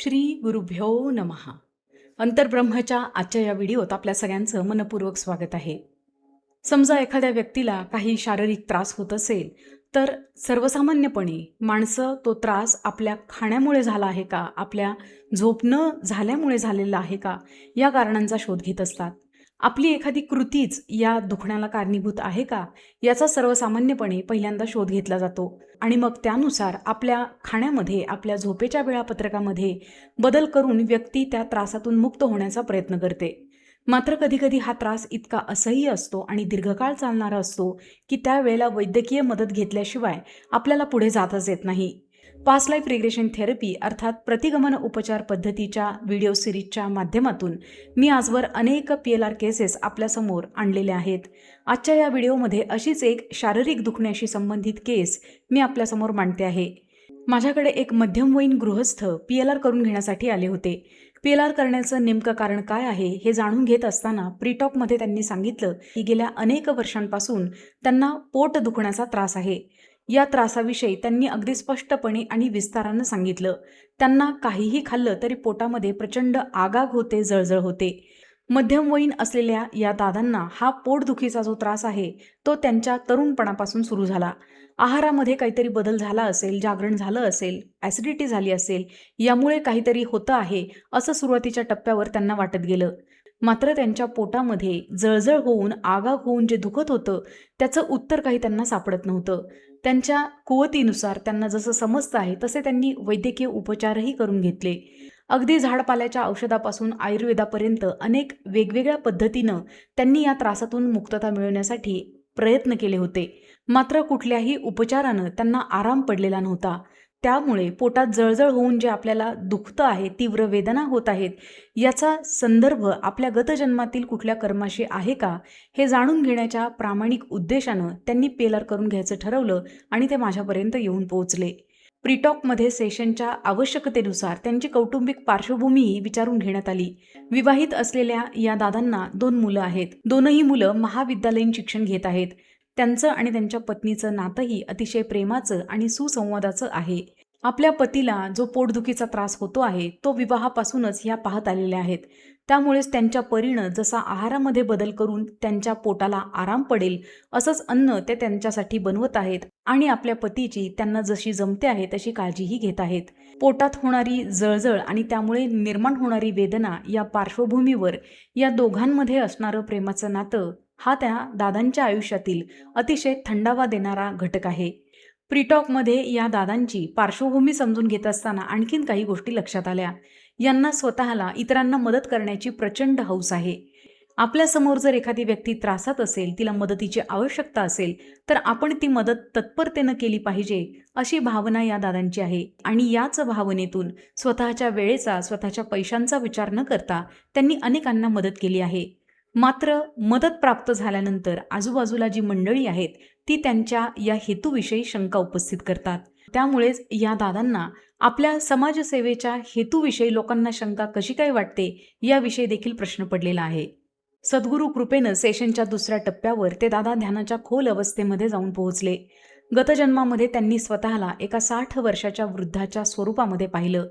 श्री गुरुभ्यो नमः. अंतर्ब्रह्मच्या आजच्या या व्हिडिओत आपल्या सगळ्यांचं मनपूर्वक स्वागत आहे. समजा एखाद्या व्यक्तीला काही शारीरिक त्रास होत असेल तर सर्वसामान्यपणे माणसं तो त्रास आपल्या खाण्यामुळे झाला आहे का, आपल्या झोप न झाल्यामुळे झालेला आहे का, या कारणांचा शोध घेत असतात. आपली एखादी कृतीच या दुखण्याला कारणीभूत आहे का, याचा सर्वसामान्यपणे पहिल्यांदा शोध घेतला जातो आणि मग त्यानुसार आपल्या खाण्यामध्ये, आपल्या झोपेच्या वेळापत्रकामध्ये बदल करून व्यक्ती त्या त्रासातून मुक्त होण्याचा प्रयत्न करते. मात्र कधीकधी हा त्रास इतका असह्य असतो आणि दीर्घकाळ चालणारा असतो की त्यावेळेला वैद्यकीय मदत घेतल्याशिवाय आपल्याला पुढे जाताच येत नाही. पास्ट लाईफ रिग्रेशन थेरपी अर्थात प्रतिगमन उपचार पद्धतीच्या व्हिडिओ सिरीजच्या माध्यमातून मी आजवर अनेक PLR केसेस आपल्यासमोर आणलेल्या आहेत. आजच्या या व्हिडिओमध्ये अशीच एक शारीरिक दुखण्याशी संबंधित केस मी आपल्यासमोर मांडते आहे. माझ्याकडे एक मध्यमवयीन गृहस्थ PLR करून घेण्यासाठी आले होते. PLR करण्याचं नेमकं कारण काय आहे हे जाणून घेत असताना प्रीटॉकमध्ये त्यांनी सांगितलं की गेल्या अनेक वर्षांपासून त्यांना पोट दुखण्याचा त्रास आहे. या त्रासाविषयी त्यांनी अगदी स्पष्टपणे आणि विस्तारानं सांगितलं. त्यांना काहीही खाल्लं तरी पोटामध्ये प्रचंड आगाग होते, जळजळ होते. मध्यमवयीन असलेल्या या दादांना हा पोटदुखीचा जो त्रास आहे तो त्यांच्या तरुणपणापासून सुरू झाला. आहारामध्ये काहीतरी बदल झाला असेल, जागरण झालं असेल, ॲसिडिटी झाली असेल, यामुळे काहीतरी होतं आहे असं सुरुवातीच्या टप्प्यावर त्यांना वाटत गेलं. मात्र त्यांच्या पोटामध्ये जळजळ होऊन, आगाग होऊन जे दुखत होतं त्याचं उत्तर काही त्यांना सापडत नव्हतं. त्यांच्या कुवतीनुसार त्यांना जसं समजतं आहे तसे त्यांनी वैद्यकीय उपचारही करून घेतले. अगदी झाडपाल्याच्या औषधापासून आयुर्वेदापर्यंत अनेक वेगवेगळ्या पद्धतीनं त्यांनी या त्रासातून मुक्तता मिळवण्यासाठी प्रयत्न केले होते. मात्र कुठल्याही उपचारानं त्यांना आराम पडलेला नव्हता. त्यामुळे पोटात जळजळ होऊन जे आपल्याला दुखतं आहे, तीव्र वेदना होत आहेत, याचा संदर्भ आपल्या गतजन्मातील कुठल्या कर्माशी आहे का हे जाणून घेण्याच्या प्रामाणिक उद्देशानं त्यांनी PLR करून घ्यायचं ठरवलं आणि ते माझ्यापर्यंत येऊन पोहोचले. प्रीटॉकमध्ये सेशनच्या आवश्यकतेनुसार त्यांची कौटुंबिक पार्श्वभूमीही विचारून घेण्यात आली. विवाहित असलेल्या या दादांना 2 मुलं आहेत. दोनही मुलं महाविद्यालयीन शिक्षण घेत आहेत. त्यांचं आणि त्यांच्या पत्नीचं नातंही अतिशय प्रेमाचं आणि सुसंवादाचं आहे. आपल्या पतीला जो पोटदुखीचा त्रास होतो आहे तो विवाहापासूनच ह्या पाहत आलेल्या आहेत. त्यामुळेच त्यांच्या परीनं जसा आहारामध्ये बदल करून त्यांच्या पोटाला आराम पडेल असंच अन्न ते त्यांच्यासाठी बनवत आहेत आणि आपल्या पतीची त्यांना जशी जमते आहे तशी काळजीही घेत आहेत. पोटात होणारी जळजळ आणि त्यामुळे निर्माण होणारी वेदना या पार्श्वभूमीवर या दोघांमध्ये असणारं प्रेमाचं नातं हा त्या दादांच्या आयुष्यातील अतिशय थंडावा देणारा घटक आहे. प्रीटॉकमध्ये या दादांची पार्श्वभूमी समजून घेत असताना आणखीन काही गोष्टी लक्षात आल्या. यांना स्वतःला इतरांना मदत करण्याची प्रचंड हौस आहे. आपल्यासमोर जर एखादी व्यक्ती त्रासात असेल, तिला मदतीची आवश्यकता असेल तर आपण ती मदत तत्परतेनं केली पाहिजे अशी भावना या दादांची आहे. आणि याच भावनेतून स्वतःच्या वेळेचा, स्वतःच्या पैशांचा विचार न करता त्यांनी अनेकांना मदत केली आहे. मात्र मदत प्राप्त झाल्यानंतर आजूबाजूला जी मंडळी आहेत ती त्यांच्या या हेतूविषयी शंका उपस्थित करतात. त्यामुळेच या दादांना आपल्या समाजसेवेच्या हेतूविषयी लोकांना शंका कशी काय वाटते याविषयी देखील प्रश्न पडलेला आहे. सद्गुरू कृपेनं सेशनच्या दुसऱ्या टप्प्यावर ते दादा ध्यानाच्या खोल अवस्थेमध्ये जाऊन पोहोचले. गतजन्मामध्ये त्यांनी स्वतःला एका 60 वर्षाच्या वृद्धाच्या स्वरूपामध्ये पाहिलं.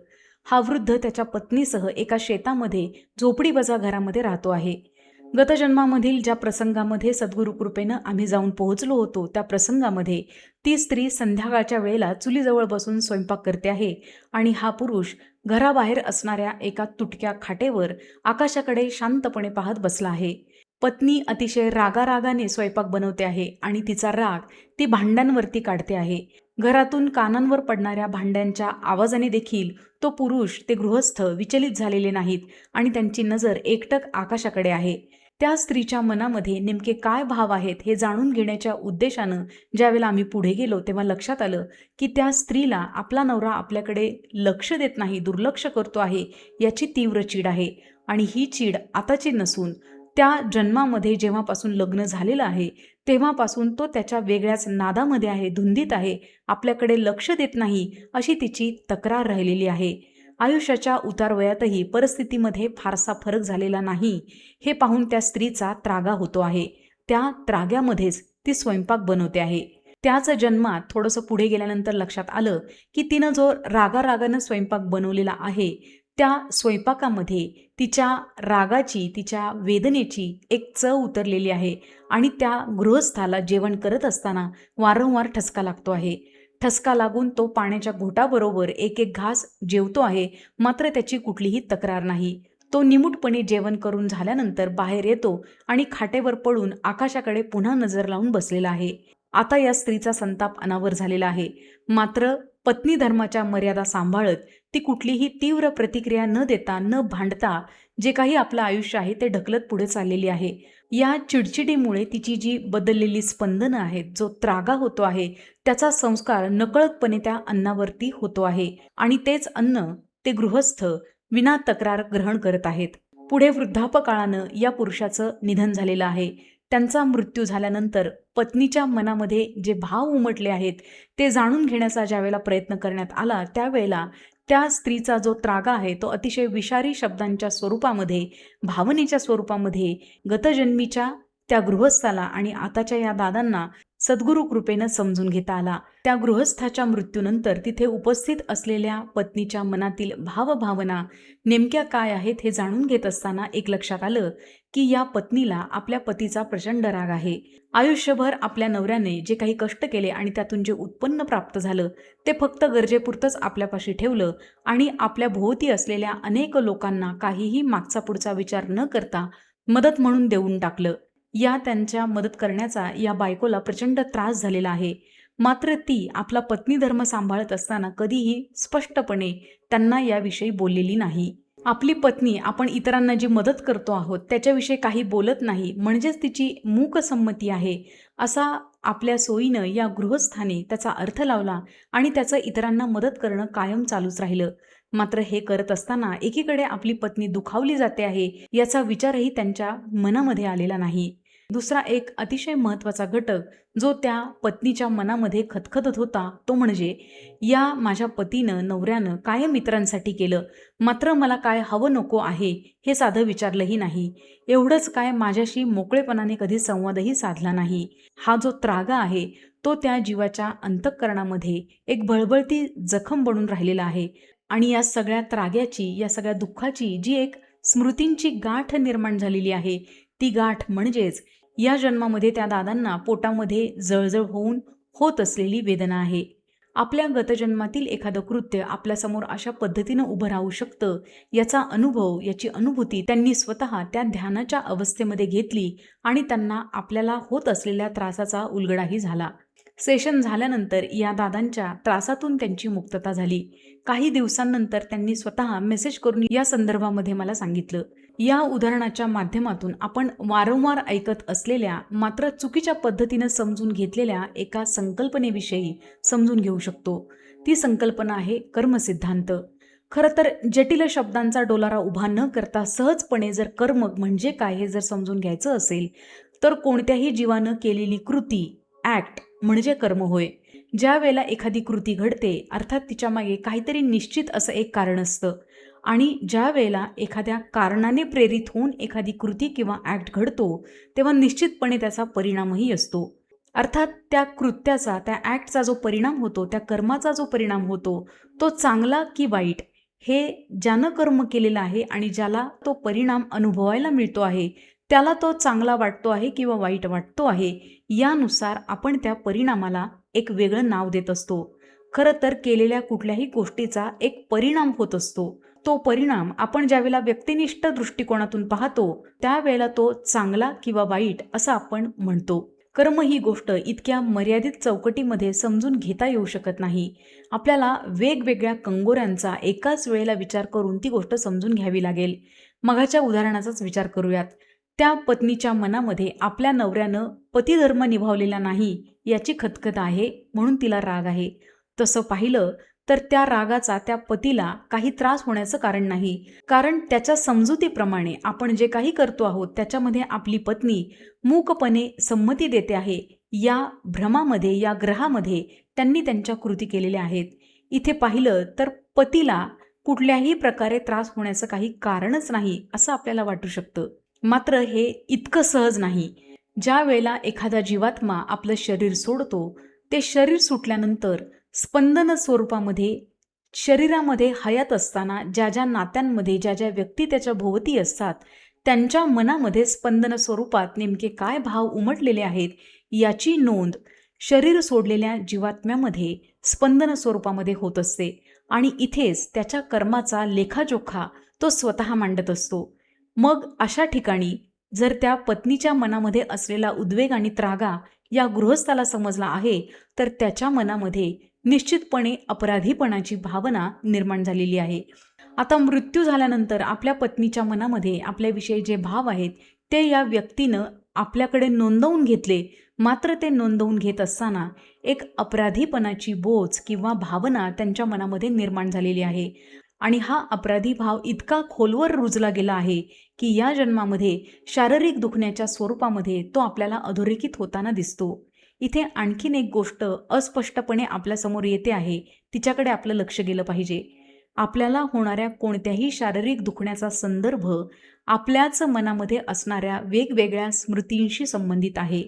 हा वृद्ध त्याच्या पत्नीसह एका शेतामध्ये झोपडीवजा घरामध्ये राहतो आहे. गतजन्मामधील ज्या प्रसंगामध्ये सद्गुरू कृपेनं आम्ही जाऊन पोहोचलो होतो त्या प्रसंगामध्ये ती स्त्री संध्याकाळच्या वेळेला चुलीजवळ बसून स्वयंपाक करते आहे आणि हा पुरुष घराबाहेर असणाऱ्या एका तुटक्या खाटेवर आकाशाकडे शांतपणे पाहत बसला आहे. पत्नी अतिशय रागारागाने स्वयंपाक बनवते आहे आणि तिचा राग ती भांड्यांवरती काढते आहे. घरातून कानांवर पडणाऱ्या भांड्यांच्या आवाजाने देखील तो पुरुष, ते गृहस्थ विचलित झालेले नाहीत आणि त्यांची नजर एकटक आकाशाकडे आहे. त्या स्त्रीच्या मनामध्ये नेमके काय भाव आहेत हे जाणून घेण्याच्या उद्देशानं ज्यावेळेला आम्ही पुढे गेलो तेव्हा लक्षात आलं की त्या स्त्रीला आपला नवरा आपल्याकडे लक्ष देत नाही, दुर्लक्ष करतो आहे याची तीव्र चीड आहे. आणि ही चीड आताची नसून त्या जन्मामध्ये जेव्हापासून लग्न झालेलं आहे तेव्हापासून तो त्याच्या वेगळ्याच नादामध्ये आहे, धुंदीत आहे, आपल्याकडे लक्ष देत नाही अशी तिची तक्रार राहिलेली आहे. आयुष्याच्या उतारवयातही परिस्थितीमध्ये फारसा फरक झालेला नाही हे पाहून त्या स्त्रीचा त्रागा होतो आहे. त्या त्राग्यामध्येच ती स्वयंपाक बनवते आहे. त्याच जन्मात थोडंसं पुढे गेल्यानंतर लक्षात आलं की तिनं जो रागारागानं स्वयंपाक बनवलेला आहे त्या स्वयंपाकामध्ये तिच्या रागाची, तिच्या वेदनेची एक चव उतरलेली आहे आणि त्या गृहस्थाला जेवण करत असताना वारंवार ठसका लागतो आहे. ठसका लागून तो पाण्याच्या घोटाबरोबर एक एक घास जेवतो आहे, मात्र त्याची कुठलीही तक्रार नाही. तो निमूटपणे जेवण करून झाल्यानंतर बाहेर येतो आणि खाटेवर पडून आकाशाकडे पुन्हा नजर लावून बसलेला आहे. आता या स्त्रीचा संताप अनावर झालेला आहे. मात्र पत्नी धर्माच्या मर्यादा सांभाळत ती कुठलीही तीव्र प्रतिक्रिया न देता, न भांडता जे काही आपलं आयुष्य आहे ते ढकलत पुढे चाललेली आहे. या चिडचिडीमुळे तिची जी बदललेली स्पंदनं आहेत, जो त्रागा होतो आहे, त्याचा संस्कार नकळतपणे त्या अन्नावरती होतो आहे आणि तेच अन्न ते गृहस्थ विना तक्रार ग्रहण करत आहेत. पुढे वृद्धापकाळानं या पुरुषाचं निधन झालेलं आहे. त्यांचा मृत्यू झाल्यानंतर पत्नीच्या मनामध्ये जे भाव उमटले आहेत ते जाणून घेण्याचा ज्यावेळेला प्रयत्न करण्यात आला, त्यावेळेला त्या स्त्रीचा जो त्रागा आहे तो अतिशय विषारी शब्दांच्या स्वरूपामध्ये, भावनेच्या स्वरूपामध्ये गतजन्मीच्या त्या गृहस्थाला आणि आताच्या या दादांना सद्गुरू कृपेनं समजून घेता आला. त्या गृहस्थाच्या मृत्यूनंतर तिथे उपस्थित असलेल्या पत्नीच्या मनातील भावभावना नेमक्या काय आहेत हे जाणून घेत असताना एक लक्षात आलं की या पत्नीला आपल्या पतीचा प्रचंड राग आहे. आयुष्यभर आपल्या नवऱ्याने जे काही कष्ट केले आणि त्यातून जे उत्पन्न प्राप्त झालं ते फक्त गरजेपुरतंच आपल्यापाशी ठेवलं आणि आपल्या भोवती असलेल्या अनेक लोकांना काहीही मागचा पुढचा विचार न करता मदत म्हणून देऊन टाकलं. या त्यांच्या मदत करण्याचा या बायकोला प्रचंड त्रास झालेला आहे. मात्र ती आपला पत्नी धर्म सांभाळत असताना कधीही स्पष्टपणे त्यांना याविषयी बोललेली नाही. आपली पत्नी आपण इतरांना जी मदत करतो आहोत त्याच्याविषयी काही बोलत नाही, म्हणजेच तिची मूक संमती आहे असा आपल्या सोयीनं या गृहस्थाने त्याचा अर्थ लावला आणि त्याचं इतरांना मदत करणं कायम चालूच राहिलं. मात्र हे करत असताना एकीकडे आपली पत्नी दुखावली जाते आहे याचा विचारही त्यांच्या मनामध्ये आलेला नाही. दुसरा एक अतिशय महत्त्वाचा घटक जो त्या पत्नीच्या मनामध्ये खतखतत होता तो म्हणजे या माझ्या पतीनं, नवऱ्यानं कायम इतरांसाठी केलं, मात्र मला काय हवं नको आहे हे साधं विचारलंही नाही. एवढंच काय माझ्याशी मोकळेपणाने कधी संवादही साधला नाही. हा जो त्रागा आहे तो त्या जीवाच्या अंतःकरणामध्ये एक बळबळती जखम बनून राहिलेला आहे आणि या सगळ्या त्राग्याची, या सगळ्या दुःखाची जी एक स्मृतींची गाठ निर्माण झालेली आहे ती गाठ म्हणजेच या जन्मामध्ये त्या दादांना पोटामध्ये जळजळ होऊन होत असलेली वेदना आहे. आपल्या गतजन्मातील एखादं कृत्य आपल्यासमोर अशा पद्धतीनं उभं राहू शकतं याचा अनुभव, याची अनुभूती त्यांनी स्वतः त्या ध्यानाच्या अवस्थेमध्ये घेतली आणि त्यांना आपल्याला होत असलेल्या त्रासाचा उलगडाही झाला. सेशन झाल्यानंतर या दादांच्या त्रासातून त्यांची मुक्तता झाली. काही दिवसांनंतर त्यांनी स्वतः मेसेज करून या संदर्भामध्ये मला सांगितलं. या उदाहरणाच्या माध्यमातून आपण वारंवार ऐकत असलेल्या मात्र चुकीच्या पद्धतीनं समजून घेतलेल्या एका संकल्पनेविषयी समजून घेऊ शकतो. ती संकल्पना आहे कर्मसिद्धांत. खरं तर जटिल शब्दांचा डोलारा उभा न करता सहजपणे जर कर्म म्हणजे काय हे जर समजून घ्यायचं असेल तर कोणत्याही जीवानं केलेली कृती, ॲक्ट म्हणजे कर्म होय. ज्या वेळेला एखादी कृती घडते अर्थात तिच्या मागे काहीतरी निश्चित असं एक कारण असतं आणि ज्या वेळेला एखाद्या कारणाने प्रेरित होऊन एखादी कृती किंवा ॲक्ट घडतो तेव्हा निश्चितपणे त्याचा परिणामही असतो. अर्थात त्या कृत्याचा, त्या ॲक्टचा जो परिणाम होतो, त्या कर्माचा जो परिणाम होतो तो चांगला की वाईट हे ज्यानं कर्म केलेलं आहे आणि ज्याला तो परिणाम अनुभवायला मिळतो आहे त्याला तो चांगला वाटतो आहे किंवा वाईट वाटतो आहे यानुसार आपण त्या परिणामाला एक वेगळं नाव देत असतो. खरं तर केलेल्या कुठल्याही गोष्टीचा एक परिणाम होत असतो. तो परिणाम आपण ज्यावेळेला व्यक्तिनिष्ठ दृष्टिकोनातून पाहतो त्यावेळेला तो चांगला किंवा वाईट असं आपण म्हणतो. कर्म ही गोष्ट इतक्या मर्यादित चौकटीमध्ये समजून घेता येऊ शकत नाही. आपल्याला वेगवेगळ्या कंगोऱ्यांचा एकाच वेळेला विचार करून ती गोष्ट समजून घ्यावी लागेल. मगाच्या उदाहरणाचाच विचार करूयात. त्या पत्नीच्या मनामध्ये आपल्या नवऱ्यानं पतिधर्म निभावलेला नाही याची खतखत आहे म्हणून तिला राग आहे. तसं पाहिलं तर त्या रागाचा त्या पतीला काही त्रास होण्याचं कारण नाही, कारण त्याच्या समजुतीप्रमाणे आपण जे काही करतो आहोत त्याच्यामध्ये आपली पत्नी मूकपणे संमती देते आहे. या भ्रमामध्ये, या ग्रहामध्ये त्यांनी त्यांच्या कृती केलेल्या आहेत. इथे पाहिलं तर पतीला कुठल्याही प्रकारे त्रास होण्याचं काही कारणच नाही असं आपल्याला वाटू शकतं. मात्र हे इतकं सहज नाही. ज्या वेळेला एखादा जीवात्मा आपलं शरीर सोडतो ते शरीर सुटल्यानंतर स्पंदन स्वरूपामध्ये शरीरामध्ये हयात असताना ज्या ज्या नात्यांमध्ये ज्या ज्या व्यक्ती त्याच्या भोवती असतात त्यांच्या मनामध्ये स्पंदन स्वरूपात नेमके काय भाव उमटलेले आहेत याची नोंद शरीर सोडलेल्या जीवात्म्यामध्ये स्पंदन स्वरूपामध्ये होत असते आणि इथेच त्याच्या कर्माचा लेखाजोखा तो स्वतः मांडत असतो. मग अशा ठिकाणी जर त्या पत्नीच्या मनामध्ये असलेला उद्वेग आणि त्रागा या गृहस्थाला समजला आहे तर त्याच्या मनामध्ये निश्चितपणे अपराधीपणाची भावना निर्माण झालेली आहे. आता मृत्यू झाल्यानंतर आपल्या पत्नीच्या मनामध्ये आपल्याविषयी जे भाव आहेत ते या व्यक्तीनं आपल्याकडे नोंदवून घेतले, मात्र ते नोंदवून घेत असताना एक अपराधीपणाची बोच किंवा भावना त्यांच्या मनामध्ये निर्माण झालेली आहे आणि हा अपराधी भाव इतका खोलवर रुजला गेला आहे की या जन्मामध्ये शारीरिक दुखण्याच्या स्वरूपामध्ये तो आपल्याला अधोरेखित होताना दिसतो. इथे आणखीन एक गोष्ट अस्पष्टपणे आपल्यासमोर येते आहे, तिच्याकडे आपलं लक्ष गेलं पाहिजे. आपल्याला होणाऱ्या कोणत्याही शारीरिक दुखण्याचा संदर्भ आपल्याच मनामध्ये असणाऱ्या वेगवेगळ्या स्मृतींशी संबंधित आहे.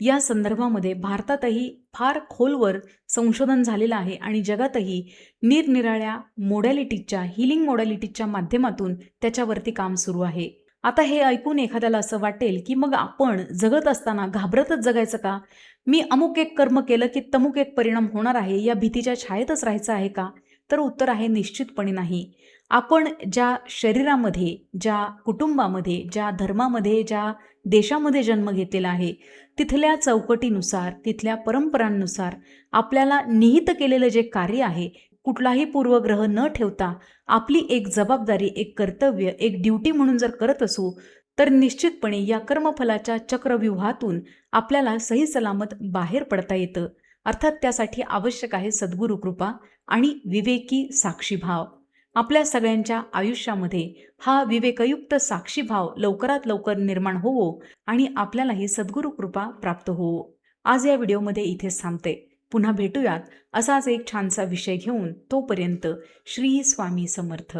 या संदर्भामध्ये भारतातही फार खोलवर संशोधन झालेलं आहे आणि जगातही निरनिराळ्या मोडॅलिटीजच्या हिलिंग मोडॅलिटीजच्या माध्यमातून त्याच्यावरती काम सुरू आहे. आता हे ऐकून एखाद्याला असं वाटेल की मग आपण जगत असताना घाबरतच जगायचं का? मी अमुक एक कर्म केलं की तमुक एक परिणाम होणार आहे या भीतीच्या छायेतच राहायचं आहे का? तर उत्तर आहे निश्चितपणे नाही. आपण ज्या शरीरामध्ये, ज्या कुटुंबामध्ये, ज्या धर्मामध्ये, ज्या देशामध्ये जन्म घेतलेला आहे तिथल्या चौकटीनुसार, तिथल्या परंपरांनुसार आपल्याला निहित केलेलं जे कार्य आहे, कुठलाही पूर्वग्रह न ठेवता आपली एक जबाबदारी, एक कर्तव्य, एक ड्युटी म्हणून जर करत असू तर निश्चितपणे या कर्मफलाच्या चक्रव्यूहातून आपल्याला सही सलामत बाहेर पडता येतं. अर्थात त्यासाठी आवश्यक आहे सद्गुरू कृपा आणि विवेकी साक्षीभाव. आपल्या सगळ्यांच्या आयुष्यामध्ये हा विवेकयुक्त साक्षीभाव लवकरात लवकर निर्माण होवो आणि आपल्यालाही सद्गुरू कृपा प्राप्त होवो. आज या व्हिडिओमध्ये इथेच थांबते. पुन्हा भेटूयात असाच एक छानसा विषय घेऊन. तोपर्यंत श्री स्वामी समर्थ.